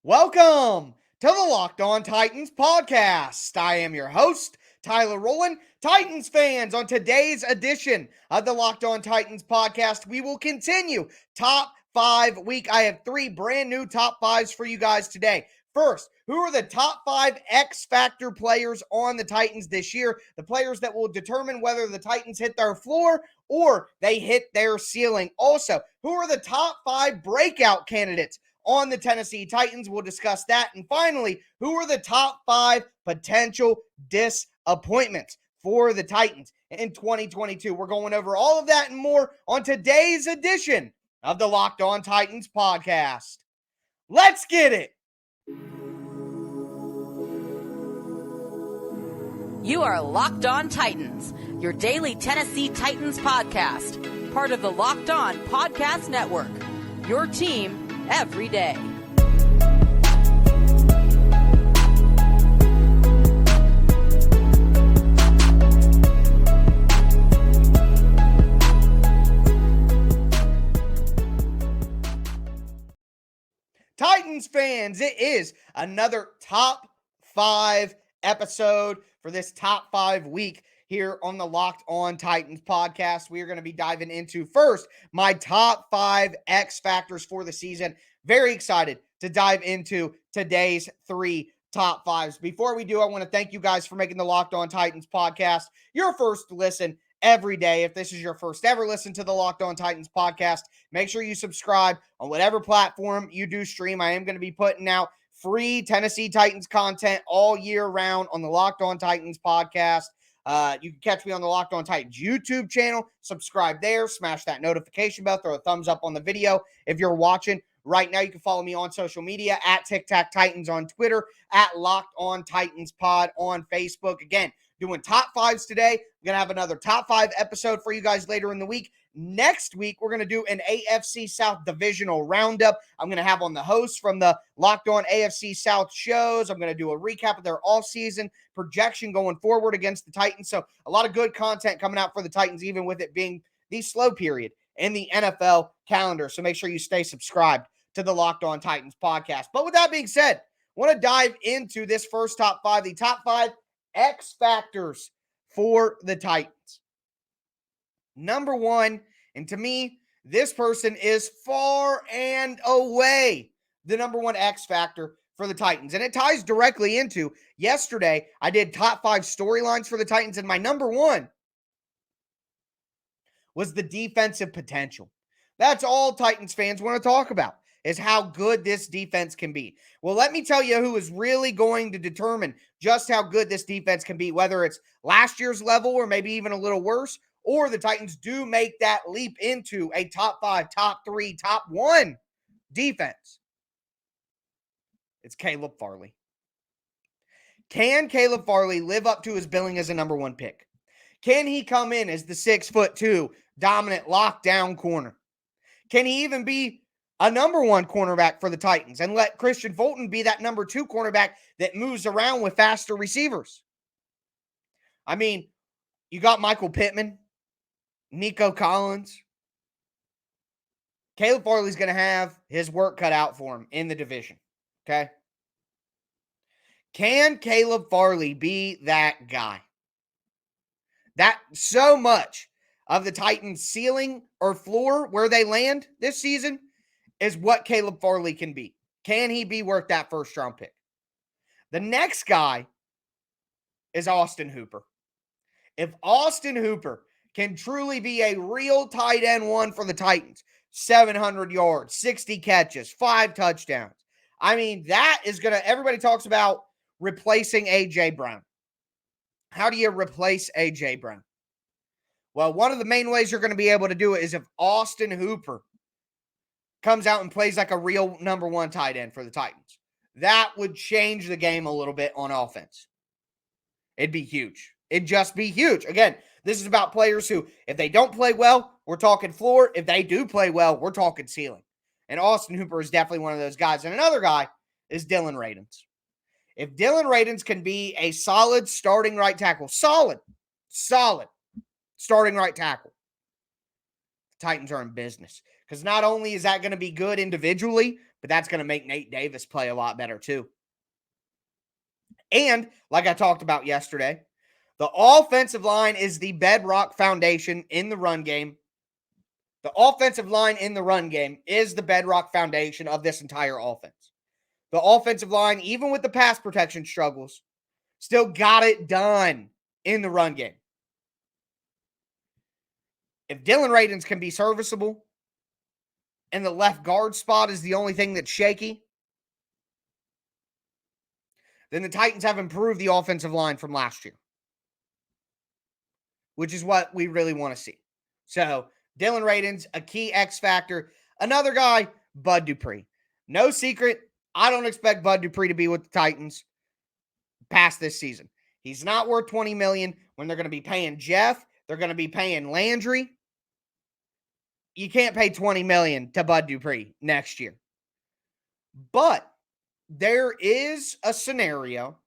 Welcome to the Locked On Titans podcast. I am your host, Tyler Rowland. Titans fans, on today's edition of the Locked On Titans podcast, we will continue top 5 week. I have 3 brand new top 5s for you guys today. First, who are the top 5 X Factor players on the Titans this year? The players that will determine whether the Titans hit their floor or they hit their ceiling. Also, who are the top 5 breakout candidates on the Tennessee Titans? We'll discuss that. And finally, who are the top 5 potential disappointments for the Titans in 2022? We're going over all of that and more on today's edition of the Locked On Titans podcast. Let's get it. You are Locked On Titans, your daily Tennessee Titans podcast, part of the Locked On Podcast Network, your team every day. Titans fans, it is another top 5 episode for this top 5 week here on the Locked On Titans podcast. We are going to be diving into first my top 5 X factors for the season. Very excited to dive into today's 3 top 5s. Before we do, I want to thank you guys for making the Locked On Titans podcast your first listen every day. If this is your first ever listen to the Locked On Titans podcast, make sure you subscribe on whatever platform you do stream. I am going to be putting out free Tennessee Titans content all year round on the Locked On Titans podcast. You can catch me on the Locked On Titans YouTube channel. Subscribe there. Smash that notification bell. Throw a thumbs up on the video if you're watching right now. You can follow me on social media at Tic Tac Titans on Twitter, at Locked On Titans Pod on Facebook. Again, doing top 5s today. I'm going to have another top 5 episode for you guys later in the week. Next week, we're going to do an AFC South divisional roundup. I'm going to have on the hosts from the Locked On AFC South shows. I'm going to do a recap of their all-season projection going forward against the Titans. So a lot of good content coming out for the Titans, even with it being the slow period in the NFL calendar. So make sure you stay subscribed to the Locked On Titans podcast. But with that being said, I want to dive into this first top 5, the top 5 X factors for the Titans. Number 1, and to me, this person is far and away the number 1 X factor for the Titans. And it ties directly into yesterday, I did top 5 storylines for the Titans, and my number 1 was the defensive potential. That's all Titans fans want to talk about, is how good this defense can be. Well, let me tell you who is really going to determine just how good this defense can be, whether it's last year's level or maybe even a little worse, or the Titans do make that leap into a top 5, top 3, top 1 defense. It's Caleb Farley. Can Caleb Farley live up to his billing as a number 1 pick? Can he come in as the 6'2" dominant lockdown corner? Can he even be a number 1 cornerback for the Titans and let Christian Fulton be that number 2 cornerback that moves around with faster receivers? I mean, you got Michael Pittman, Nico Collins. Caleb Farley's going to have his work cut out for him in the division, okay? Can Caleb Farley be that guy? That so much of the Titans' ceiling or floor where they land this season is what Caleb Farley can be. Can he be worth that first-round pick? The next guy is Austin Hooper. If Austin Hooper can truly be a real tight end 1 for the Titans, 700 yards, 60 catches, 5 touchdowns. I mean, that is going to, everybody talks about replacing A.J. Brown. How do you replace A.J. Brown? Well, one of the main ways you're going to be able to do it is if Austin Hooper comes out and plays like a real number 1 tight end for the Titans. That would change the game a little bit on offense. It'd be huge. It'd just be huge. Again, this is about players who, if they don't play well, we're talking floor. If they do play well, we're talking ceiling. And Austin Hooper is definitely one of those guys. And another guy is Dylan Radins. If Dylan Radins can be a solid starting right tackle, solid starting right tackle, the Titans are in business. Because not only is that going to be good individually, but that's going to make Nate Davis play a lot better too. And like I talked about yesterday, the offensive line is the bedrock foundation in the run game. The offensive line in the run game is the bedrock foundation of this entire offense. The offensive line, even with the pass protection struggles, still got it done in the run game. If Dylan Radins can be serviceable and the left guard spot is the only thing that's shaky, then the Titans have improved the offensive line from last year, which is what we really want to see. So Dylan Radins, a key X factor. Another guy, Bud Dupree. No secret, I don't expect Bud Dupree to be with the Titans past this season. He's not worth $20 million when they're going to be paying Jeff. They're going to be paying Landry. You can't pay $20 million to Bud Dupree next year. But there is a scenario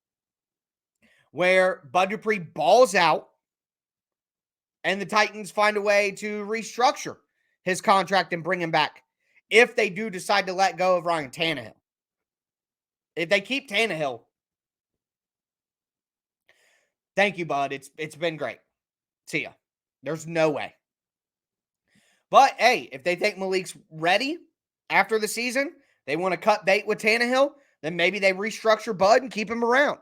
where Bud Dupree balls out and the Titans find a way to restructure his contract and bring him back if they do decide to let go of Ryan Tannehill. If they keep Tannehill, thank you, Bud. It's been great. See ya. There's no way. But, hey, if they think Malik's ready after the season, they want to cut bait with Tannehill, then maybe they restructure Bud and keep him around.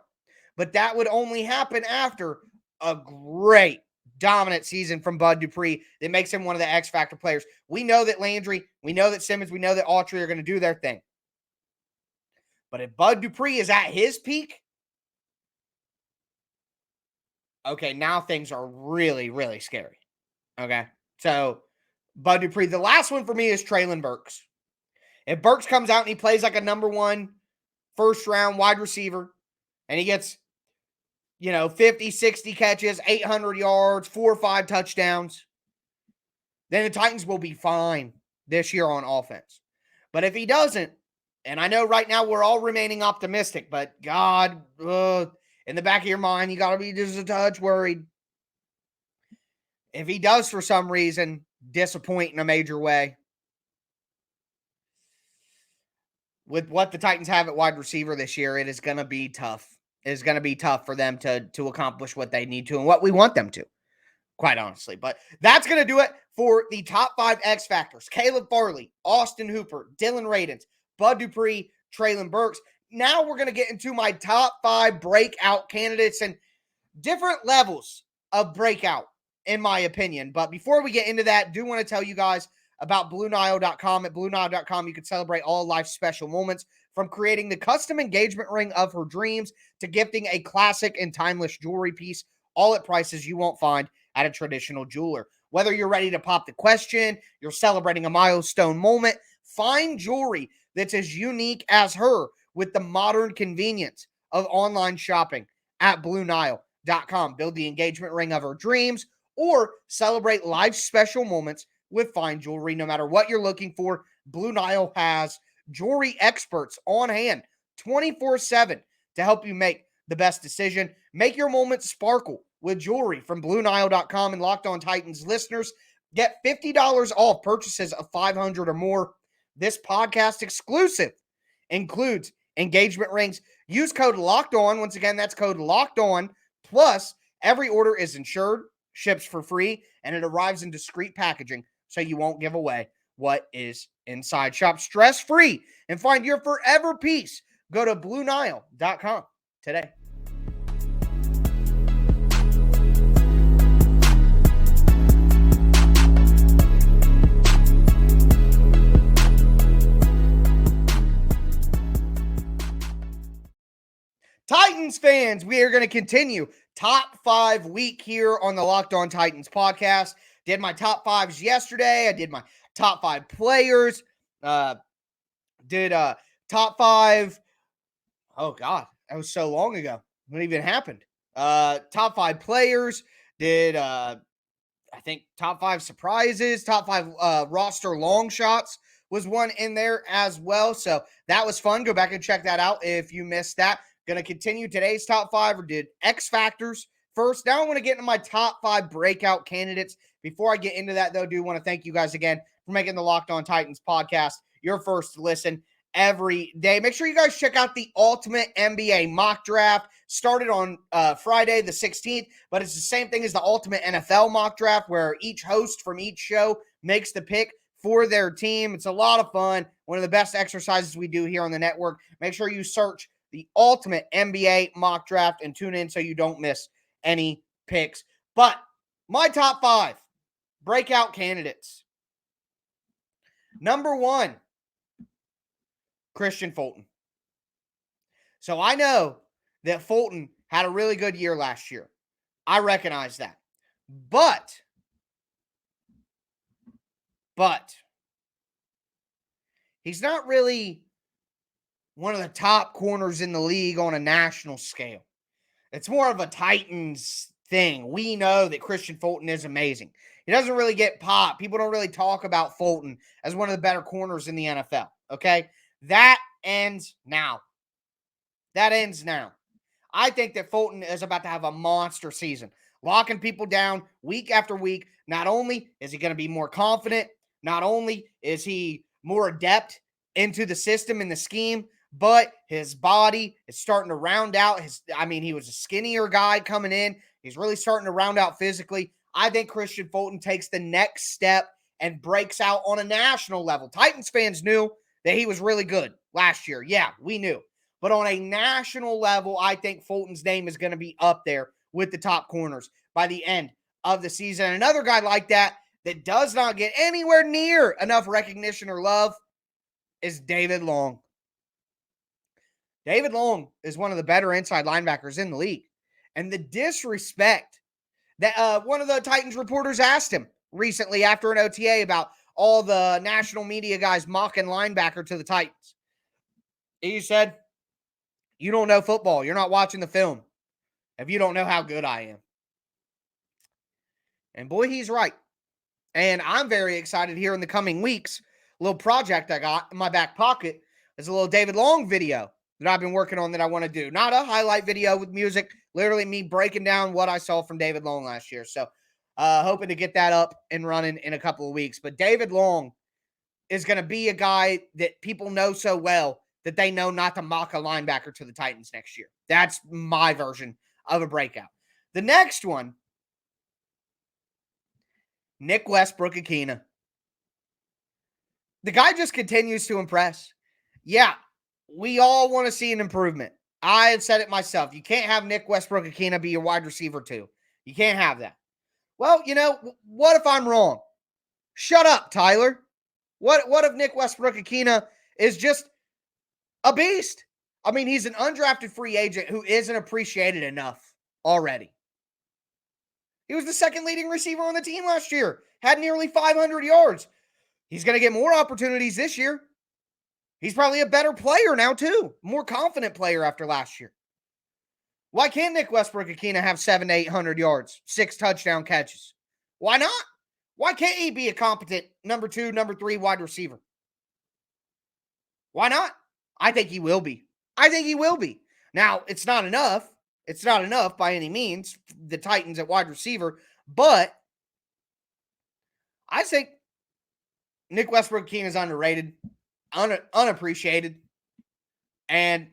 But that would only happen after a great, dominant season from Bud Dupree that makes him one of the X Factor players. We know that Landry, we know that Simmons, we know that Autry are going to do their thing. But if Bud Dupree is at his peak, okay, now things are really, really scary. Okay, so Bud Dupree. The last one for me is Treylon Burks. If Burks comes out and he plays like a number one first-round wide receiver and he gets, 50, 60 catches, 800 yards, 4 or 5 touchdowns, then the Titans will be fine this year on offense. But if he doesn't, and I know right now we're all remaining optimistic, but God, in the back of your mind, you got to be just a touch worried. If he does, for some reason, disappoint in a major way, with what the Titans have at wide receiver this year, it is going to be tough. It is going to be tough for them to accomplish what they need to and what we want them to, quite honestly. But that's going to do it for the top 5 X Factors. Caleb Farley, Austin Hooper, Dylan Radins, Bud Dupree, Treylon Burks. Now we're going to get into my top 5 breakout candidates and different levels of breakout, in my opinion. But before we get into that, I do want to tell you guys about BlueNile.com. At BlueNile.com, you can celebrate all life's special moments, from creating the custom engagement ring of her dreams to gifting a classic and timeless jewelry piece, all at prices you won't find at a traditional jeweler. Whether you're ready to pop the question, you're celebrating a milestone moment, find jewelry that's as unique as her with the modern convenience of online shopping at BlueNile.com. Build the engagement ring of her dreams or celebrate life's special moments with fine jewelry. No matter what you're looking for, Blue Nile has jewelry experts on hand 24/7 to help you make the best decision. Make your moments sparkle with jewelry from BlueNile.com, and Locked On Titans listeners get $50 off purchases of $500 or more. This podcast exclusive includes engagement rings. Use code Locked On. Once again, that's code Locked On. Plus, every order is insured, ships for free, and it arrives in discreet packaging so you won't give away what is inside. Shop stress-free and find your forever peace. Go to BlueNile.com today. Titans fans, we are going to continue top 5 week here on the Locked On Titans podcast. Did my top 5s yesterday. I did my top 5 players. Did top 5. Oh God, that was so long ago. What even happened? Top 5 players. Did I think top 5 surprises, top 5 roster long shots was one in there as well. So that was fun. Go back and check that out if you missed that. Going to continue today's top 5, or did X Factors first. Now I want to get into my top 5 breakout candidates. Before I get into that, though, I do want to thank you guys again for making the Locked On Titans podcast your first listen every day. Make sure you guys check out the Ultimate NBA Mock Draft. Started on Friday the 16th, but it's the same thing as the Ultimate NFL Mock Draft, where each host from each show makes the pick for their team. It's a lot of fun. One of the best exercises we do here on the network. Make sure you search the Ultimate NBA Mock Draft and tune in so you don't miss any picks. But my top 5 breakout candidates. Number 1, Christian Fulton. So I know that Fulton had a really good year last year. I recognize that. But he's not really one of the top corners in the league on a national scale. It's more of a Titans thing. We know that Christian Fulton is amazing. He doesn't really get popped. People don't really talk about Fulton as one of the better corners in the NFL, okay? That ends now. I think that Fulton is about to have a monster season, locking people down week after week. Not only is he going to be more confident, not only is he more adept into the system and the scheme, but his body is starting to round out. He was a skinnier guy coming in. He's really starting to round out physically. I think Christian Fulton takes the next step and breaks out on a national level. Titans fans knew that he was really good last year. Yeah, we knew. But on a national level, I think Fulton's name is going to be up there with the top corners by the end of the season. And another guy like that does not get anywhere near enough recognition or love is David Long. David Long is one of the better inside linebackers in the league. And the disrespect that one of the Titans reporters asked him recently after an OTA about all the national media guys mocking linebacker to the Titans. He said, "You don't know football. You're not watching the film if you don't know how good I am." And boy, he's right. And I'm very excited here in the coming weeks. A little project I got in my back pocket is a little David Long video that I've been working on that I want to do. Not a highlight video with music, literally me breaking down what I saw from David Long last year. So hoping to get that up and running in a couple of weeks. But David Long is going to be a guy that people know so well that they know not to mock a linebacker to the Titans next year. That's my version of a breakout. The next one, Nick Westbrook-Ikhine. The guy just continues to impress. Yeah, we all want to see an improvement. I have said it myself. You can't have Nick Westbrook-Ikhine be your wide receiver too. You can't have that. Well, what if I'm wrong? Shut up, Tyler. What if Nick Westbrook-Ikhine is just a beast? He's an undrafted free agent who isn't appreciated enough already. He was the second leading receiver on the team last year. Had nearly 500 yards. He's going to get more opportunities this year. He's probably a better player now, too. More confident player after last year. Why can't Nick Westbrook-Ikhine have 700 to 800 yards, 6 touchdown catches? Why not? Why can't he be a competent number 2, number 3 wide receiver? Why not? I think he will be. Now, it's not enough. It's not enough by any means, the Titans at wide receiver, but I think Nick Westbrook-Ikhine is underrated, unappreciated, and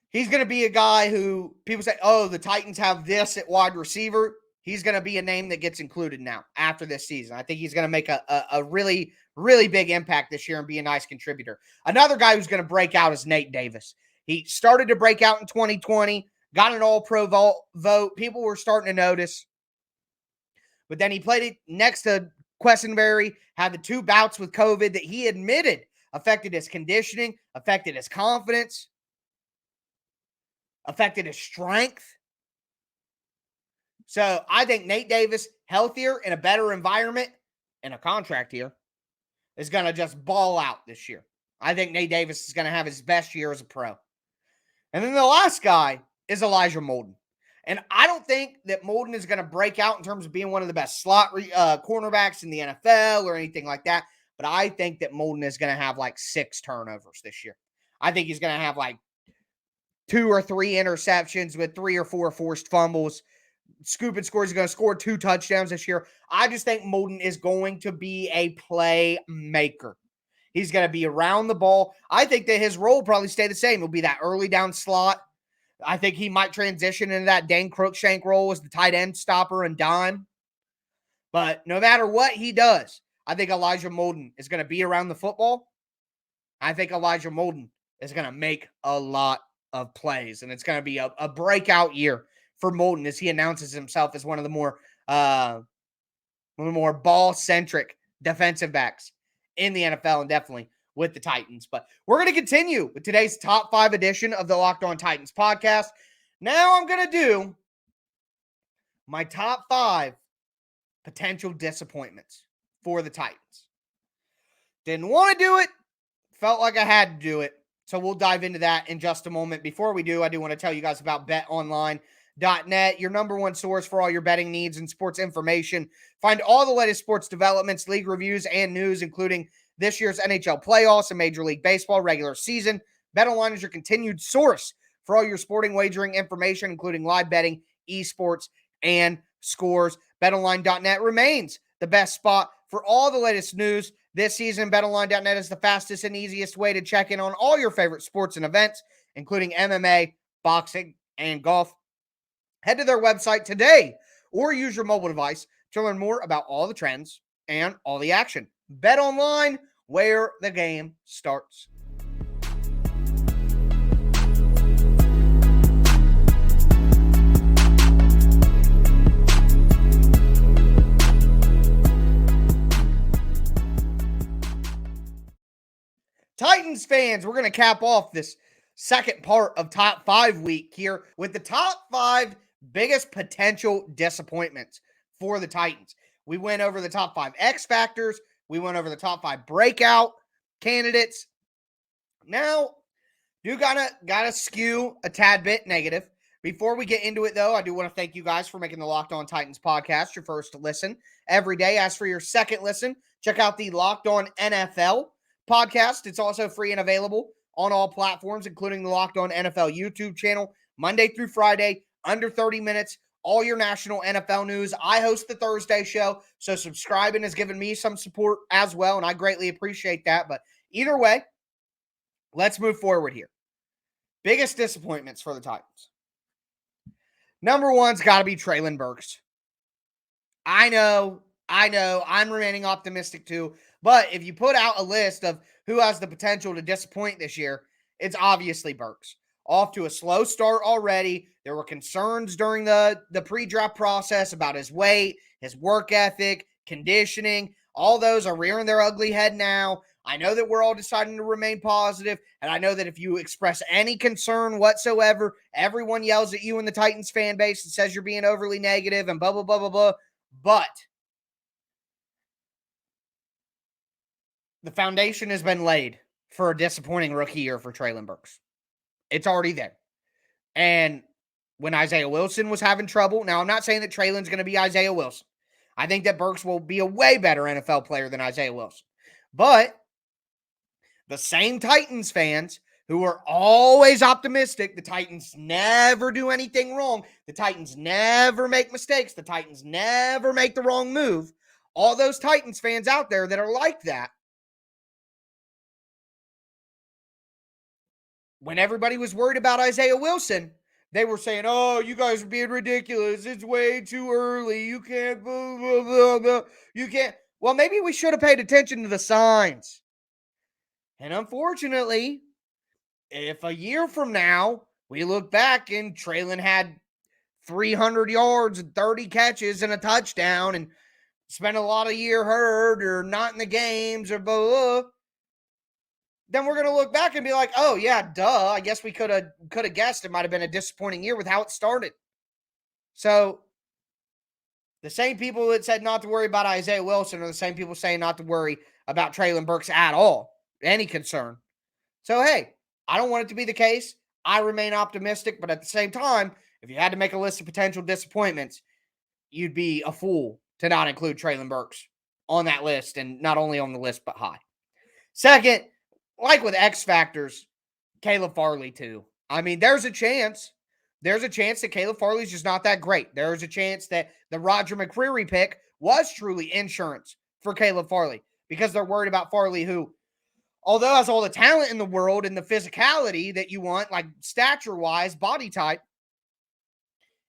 he's going to be a guy who people say, oh, the Titans have this at wide receiver. He's going to be a name that gets included now after this season. I think he's going to make a really, really big impact this year and be a nice contributor. Another guy who's going to break out is Nate Davis. He started to break out in 2020, got an all-pro vote. People were starting to notice. But then he played it next to Quessenberry, had the 2 bouts with COVID that he admitted affected his conditioning, affected his confidence, affected his strength. So I think Nate Davis, healthier in a better environment and a contract here, is going to just ball out this year. I think Nate Davis is going to have his best year as a pro. And then the last guy is Elijah Molden. And I don't think that Molden is going to break out in terms of being one of the best slot cornerbacks in the NFL or anything like that. But I think that Molden is going to have like 6 turnovers this year. I think he's going to have like 2 or 3 interceptions with 3 or 4 forced fumbles. Scoop and Score is going to score 2 touchdowns this year. I just think Molden is going to be a playmaker. He's going to be around the ball. I think that his role will probably stay the same. It'll be that early down slot. I think he might transition into that Dane Crookshank role as the tight end stopper and dime. But no matter what he does, I think Elijah Molden is going to be around the football. I think Elijah Molden is going to make a lot of plays, and it's going to be a breakout year for Molden as he announces himself as one of the more ball-centric defensive backs in the NFL, and definitely with the Titans. But we're going to continue with today's top 5 edition of the Locked On Titans podcast. Now I'm going to do my top 5 potential disappointments for the Titans. Didn't want to do it. Felt like I had to do it. So we'll dive into that in just a moment. Before we do, I do want to tell you guys about BetOnline.net, your number one source for all your betting needs and sports information. Find all the latest sports developments, league reviews, and news, including this year's NHL playoffs and Major League Baseball regular season. BetOnline is your continued source for all your sporting wagering information, including live betting, esports, and scores. BetOnline.net remains the best spot for all the latest news this season. BetOnline.net is the fastest and easiest way to check in on all your favorite sports and events, including MMA, boxing, and golf. Head to their website today or use your mobile device to learn more about all the trends and all the action. BetOnline, where the game starts. Titans fans, we're going to cap off this second part of top 5 week here with the top 5 biggest potential disappointments for the Titans. We went over the top 5 X factors. We went over the top 5 breakout candidates. Now, you gotta skew a tad bit negative. Before we get into it, though, I do want to thank you guys for making the Locked On Titans podcast your first listen every day. As for your second listen, check out the Locked On NFL podcast. It's also free and available on all platforms, including the Locked On NFL YouTube channel, Monday through Friday, under 30 minutes, all your national NFL news. I host the Thursday show, so subscribing has given me some support as well, and I greatly appreciate that. But either way, let's move forward here. Biggest disappointments for the Titans. Number one's got to be Treylon Burks. I know, I'm remaining optimistic too. But if you put out a list of who has the potential to disappoint this year, it's obviously Burks. Off to a slow start already. There were concerns during the pre-draft process about his weight, his work ethic, conditioning. All those are rearing their ugly head now. I know that we're all deciding to remain positive, and I know that if you express any concern whatsoever, everyone yells at you in the Titans fan base and says you're being overly negative and blah, blah, blah, blah, blah. But the foundation has been laid for a disappointing rookie year for Treylon Burks. It's already there. And when Isaiah Wilson was having trouble, now I'm not saying that Treylon's going to be Isaiah Wilson. I think that Burks will be a way better NFL player than Isaiah Wilson. But the same Titans fans who are always optimistic, the Titans never do anything wrong, the Titans never make mistakes, the Titans never make the wrong move, all those Titans fans out there that are like that, when everybody was worried about Isaiah Wilson, they were saying, oh, you guys are being ridiculous. It's way too early. You can't, blah, blah, blah, blah. You can't. Well, maybe we should have paid attention to the signs. And unfortunately, if a year from now, we look back and Treylon had 300 yards and 30 catches and a touchdown and spent a lot of year hurt or not in the games or blah, blah, blah, then we're going to look back and be like, oh, yeah, duh. I guess we could have guessed it might have been a disappointing year with how it started. So the same people that said not to worry about Isaiah Wilson are the same people saying not to worry about Treylon Burks at all, any concern. So, hey, I don't want it to be the case. I remain optimistic, but at the same time, if you had to make a list of potential disappointments, you'd be a fool to not include Treylon Burks on that list, and not only on the list, but high. Second, like with X factors, Caleb Farley too. I mean, there's a chance that Caleb Farley's just not that great. There's a chance that the Roger McCreary pick was truly insurance for Caleb Farley because they're worried about Farley, who although has all the talent in the world and the physicality that you want, like stature-wise, body type,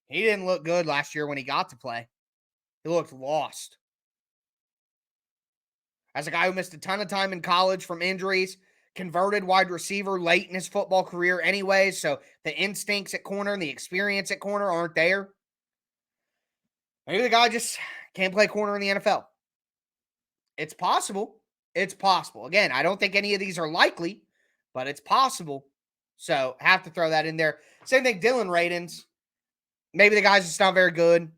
he didn't look good last year when he got to play. He looked lost. As a guy who missed a ton of time in college from injuries, converted wide receiver late in his football career anyways, so the instincts at corner and the experience at corner aren't there. Maybe the guy just can't play corner in the NFL. It's possible. It's possible. Again, I don't think any of these are likely, but it's possible. So have to throw that in there. Same thing, Dylan Radins. Maybe the guy's just not very good.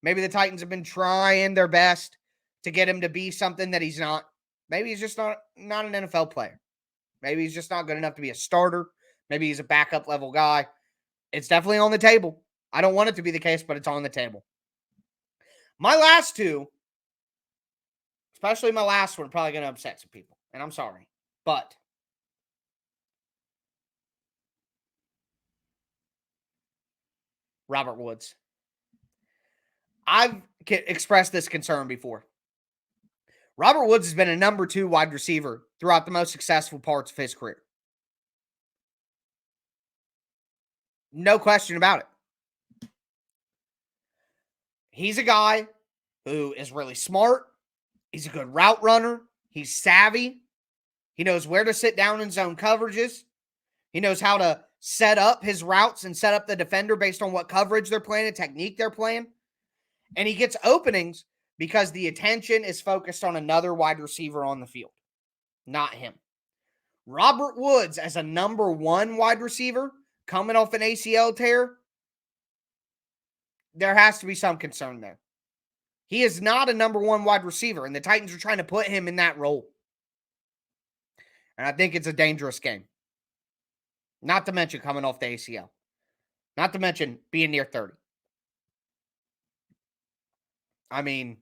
Maybe the Titans have been trying their best to get him to be something that he's not. Maybe he's just not an NFL player. Maybe he's just not good enough to be a starter. Maybe he's a backup level guy. It's definitely on the table. I don't want it to be the case, but it's on the table. My last two, especially my last one, are probably going to upset some people. And I'm sorry. But Robert Woods. I've expressed this concern before. Robert Woods has been a number 2 wide receiver throughout the most successful parts of his career. No question about it. He's a guy who is really smart. He's a good route runner. He's savvy. He knows where to sit down in zone coverages. He knows how to set up his routes and set up the defender based on what coverage they're playing and technique they're playing. And he gets openings because the attention is focused on another wide receiver on the field, not him. Robert Woods as a number 1 wide receiver coming off an ACL tear, there has to be some concern there. He is not a number 1 wide receiver, and the Titans are trying to put him in that role. And I think it's a dangerous game. Not to mention coming off the ACL. Not to mention being near 30. I mean,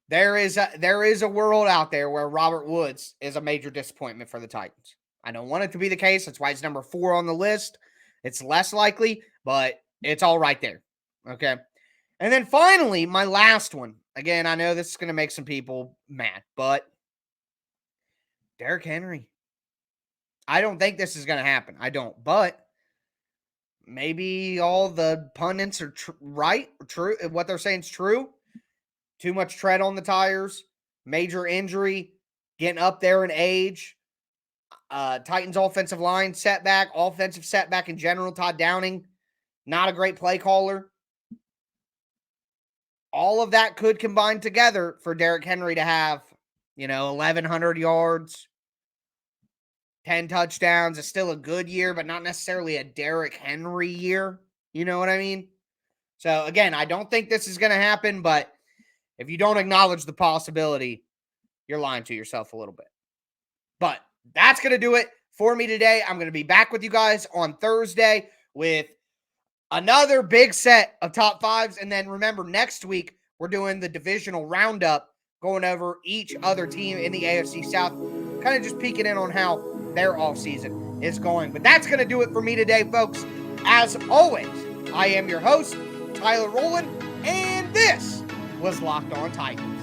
there is a world out there where Robert Woods is a major disappointment for the Titans. I don't want it to be the case. That's why it's number 4 on the list. It's less likely, but it's all right there. Okay. And then finally, my last one. Again, I know this is going to make some people mad, but Derrick Henry. I don't think this is going to happen. I don't. But maybe all the pundits are right. True. What they're saying is true. Too much tread on the tires. Major injury. Getting up there in age. Titans offensive line setback. Offensive setback in general. Todd Downing. Not a great play caller. All of that could combine together for Derrick Henry to have, 1,100 yards, 10 touchdowns. It's still a good year, but not necessarily a Derrick Henry year. You know what I mean? So, again, I don't think this is going to happen, but if you don't acknowledge the possibility, you're lying to yourself a little bit. But that's going to do it for me today. I'm going to be back with you guys on Thursday with another big set of top 5s. And then remember, next week, we're doing the divisional roundup, going over each other team in the AFC South, kind of just peeking in on how their offseason is going. But that's going to do it for me today, folks. As always, I am your host, Tyler Rowland, and this was Locked On Titans.